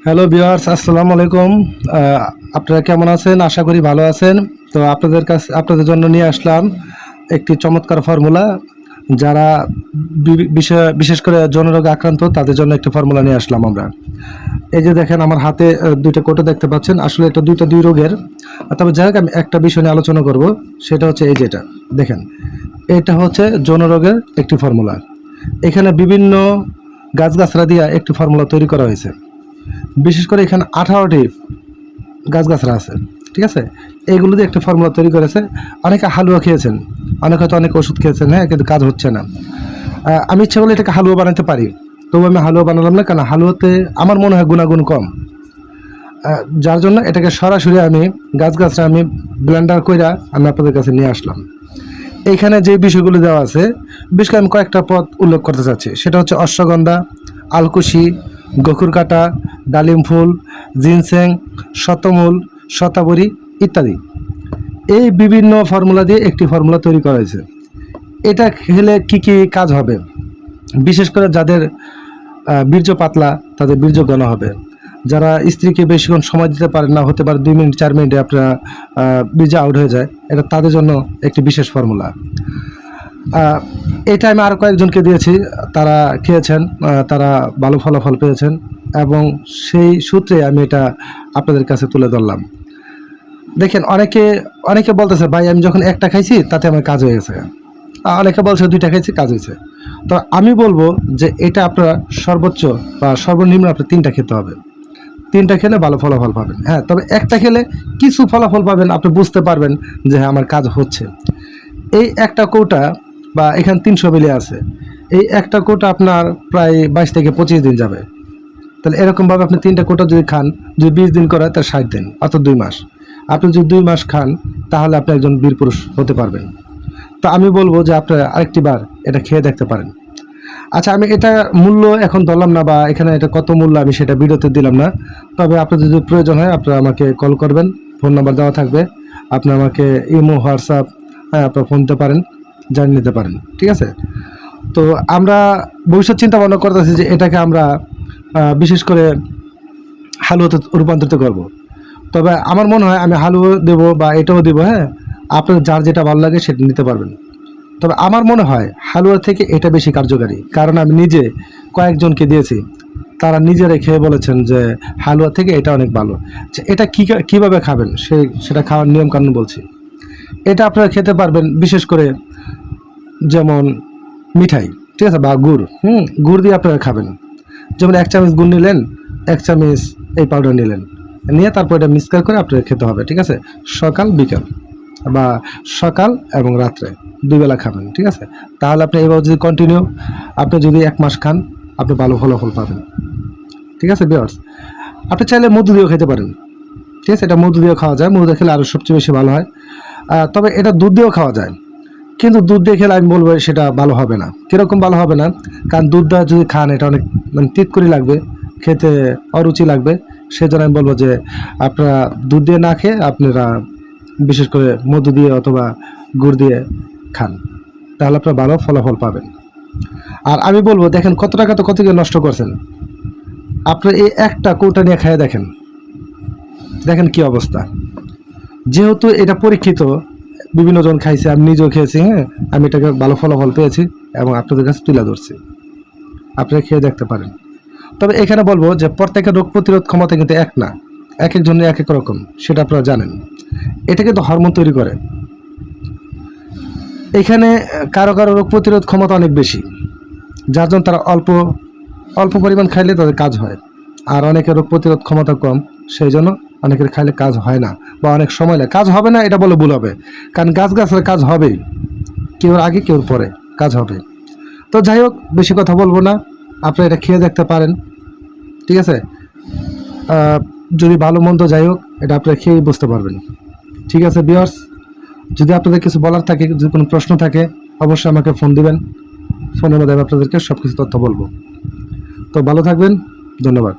Hello viewers, আসসালামু আলাইকুম। আপনারা কেমন আছেন? আশা করি ভালো আছেন। তো আপনাদের জন্য নিয়ে আসলাম একটি চমৎকার ফর্মুলা। যারা বিশেষ করে যৌনরোগে আক্রান্ত তাদের জন্য একটি ফর্মুলা নিয়ে আসলাম আমরা। এই যে দেখেন আমার হাতে দুইটা কোটো দেখতে পাচ্ছেন। আসলে এটা দুই রোগের। তবে যাই হোক, আমি একটা বিষয় নিয়ে আলোচনা করব। সেটা হচ্ছে এই যেটা দেখেন, এটা হচ্ছে যৌনরোগের একটি ফর্মুলা। এখানে বিভিন্ন গাছগাছরা দিয়ে একটি ফর্মুলা তৈরি করা হয়েছে। বিশেষ করে এখানে 18টি গাছগাছরা আছে, ঠিক আছে। এইগুলো দিয়ে একটা ফর্মুলা তৈরি করেছে। অনেকে হালুয়া খেয়েছেন, অনেকে ওষুধ খেয়েছেন, হ্যাঁ, কিন্তু কাজ হচ্ছে না। আমি ইচ্ছা করলে এটাকে হালুয়া বানাতে পারি, তবু আমি হালুয়া বানালাম না, কারণ হালুয়াতে আমার মনে হয় গুণাগুণ কম। যার জন্য এটাকে সরাসরি আমি গাছগাছরা আমি ব্লেন্ডার কইরা আমি আপনাদের কাছে নিয়ে আসলাম। এইখানে যে বিষয়গুলো দেওয়া আছে, বিশেষ করে আমি কয়েকটা পদ উল্লেখ করতে চাচ্ছি। সেটা হচ্ছে অশ্বগন্ধা, আলকুশি, গকুর কাটা, ডালিম ফুল, জিনসেং, শতমূল, শতাবরী ইত্যাদি। এই বিভিন্ন ফর্মুলা দিয়ে একটি ফর্মুলা তৈরি করা হয়েছে। এটা খেলে কি কি কাজ হবে? বিশেষ করে যাদের বীর্য পাতলা, তাদের বীর্য ঘন হবে। যারা স্ত্রীকে বেশিক্ষণ সময় দিতে পারেন না, হতে পারে 2 মিনিট 4 মিনিটে আপনার বীর্য আউট হয়ে যায়, এটা তাদের জন্য একটি বিশেষ ফর্মুলা। এটা আমি আরও কয়েকজনকে দিয়েছি, তারা খেয়েছেন, তারা ভালো ফলাফল পেয়েছেন, এবং সেই সূত্রে আমি এটা আপনাদের কাছে তুলে ধরলাম। দেখেন, অনেকে বলতেছে, ভাই আমি যখন একটা খাইছি তাতে আমার কাজ হয়ে গেছে, অনেকে বলছে 2টা খাইছি কাজ হয়েছে। তো আমি বলবো যে এটা আপনার সর্বোচ্চ বা সর্বনিম্ন আপনার 3টা খেতে হবে। 3টা খেলে ভালো ফলাফল পাবেন, হ্যাঁ। তবে একটা খেলে কিছু ফলাফল পাবেন, আপনি বুঝতে পারবেন যে হ্যাঁ আমার কাজ হচ্ছে। এই একটা কৌটা বা এখানে 300 মিলি আছে, এই একটা কৌটা আপনার প্রায় 22 থেকে 25 দিন যাবে। তাহলে এরকমভাবে আপনি 3টা কৌটা যদি খান, যদি 20 দিন করে, তার 60 দিন, অর্থাৎ 2 মাস। আপনি যদি 2 মাস খান, তাহলে আপনি একজন বীরপুরুষ হতে পারবেন। তো আমি বলবো যে আপনারা আরেকটি বার এটা খেয়ে দেখতে পারেন। আচ্ছা, আমি এটা মূল্য এখন ধরলাম না, বা এখানে এটা কত মূল্য আমি সেটা ভিডিওতে দিলাম না। তবে আপনাদের যদি প্রয়োজন হয় আপনারা আমাকে কল করবেন, ফোন নাম্বার দেওয়া থাকবে। আপনি আমাকে ইমো, হোয়াটসঅ্যাপ, হ্যাঁ, আপনারা ফোন দিতে পারেন, জানিয়ে নিতে পারেন, ঠিক আছে। তো আমরা ভবিষ্যৎ চিন্তা ভাবনা করতেছি যে এটাকে আমরা বিশেষ করে হালুয়াতে রূপান্তরিত করব। তবে আমার মনে হয় আমি হালুয়া দেবো বা এটাও দেবো, হ্যাঁ, আপনার যার যেটা ভালো লাগে সেটা নিতে পারবেন। তবে আমার মনে হয় হালুয়া থেকে এটা বেশি কার্যকারী, কারণ আমি নিজে কয়েকজনকে দিয়েছি, তারা নিজেরাই খেয়ে বলেছেন যে হালুয়া থেকে এটা অনেক ভালো। এটা কীভাবে খাবেন সেটা খাওয়ার নিয়মকানুন বলছি। এটা আপনারা খেতে পারবেন বিশেষ করে যেমন মিঠাই, ঠিক আছে, বা গুড়, গুড় দিয়ে আপনারা খাবেন। যেমন 1 চামচ গুড় নিলেন, 1 চামচ এই পাউডার নিলেন, নিয়ে তারপর এটা মিক্সচার করে আপনাকে খেতে হবে, ঠিক আছে। সকাল বিকাল বা সকাল এবং রাত্রে 2 বেলা খাবেন, ঠিক আছে। তাহলে আপনি এইভাবে যদি কন্টিনিউ আপনি যদি 1 মাস খান, আপনি ভালো ফলাফল পাবেন, ঠিক আছে ভিউয়ার্স। আপনি চাইলে মধু দিয়েও খেতে পারেন, ঠিক আছে। এটা মধু দিয়েও খাওয়া যায়, মধু দিয়ে খেলে আরও সবচেয়ে বেশি ভালো হয়। তবে এটা দুধ দিয়েও খাওয়া যায়, কিন্তু দুধ দিয়ে খেলে আমি বলবো সেটা ভালো হবে না। কীরকম ভালো হবে না? কারণ দুধ দেওয়া যদি খান, এটা অনেক তিত করে লাগবে, খেতে অরুচি লাগবে। সেজন্য আমি বলবো যে আপনারা দুধ দিয়ে না খেয়ে আপনারা বিশেষ করে মধু দিয়ে অথবা গুড় দিয়ে খান, তাহলে আপনারা ভালো ফলাফল পাবেন। আর আমি বলবো, দেখেন কত টাকা তো কত নষ্ট করছেন। আপনি এই একটা কৌটা নিয়ে খেয়ে দেখেন কি অবস্থা। যেহেতু এটা পরীক্ষিত, বিভিন্ন জন খাইছে, আমি নিজেও খেয়েছি, হ্যাঁ, আমি এটাকে ভালো ফলাফল পেয়েছি এবং আপনাদের কাছে তুলে ধরছি। আপনারা খেয়ে দেখতে পারেন। তবে এখানে বলবো যে প্রত্যেকের রোগ প্রতিরোধ ক্ষমতা কিন্তু এক না, এক একজনের এক এক রকম, সেটা আপনারা জানেন। এটা কিন্তু হরমোন তৈরি করে। এখানে কারো রোগ প্রতিরোধ ক্ষমতা অনেক বেশি, যার জন্য তারা অল্প পরিমাণ খাইলে তাদের কাজ হয়। আর অনেকের রোগ প্রতিরোধ ক্ষমতা কম, সেই জন্য অনেকের খাইলে কাজ হয় না বা অনেক সময় লাগে। কাজ হবে না এটা বলে ভুল হবে, কারণ গাছের কাজ হবেই, কেউ আগে কেউ পরে কাজ হবে। তো যাই হোক, বেশি কথা বলবো না, আপনারা এটা খেয়ে দেখতে পারেন, ঠিক আছে। যদি ভালো মন্দ যাই হোক, এটা আপনারা খেয়েই বুঝতে পারবেন, ঠিক আছে ভিউয়ার্স। যদি আপনাদের কিছু বলার থাকে, যদি কোনো প্রশ্ন থাকে, অবশ্যই আমাকে ফোন দিবেন। ফোনের মধ্যে আমি আপনাদেরকে সব কিছু তথ্য বলবো। তো ভালো থাকবেন, ধন্যবাদ।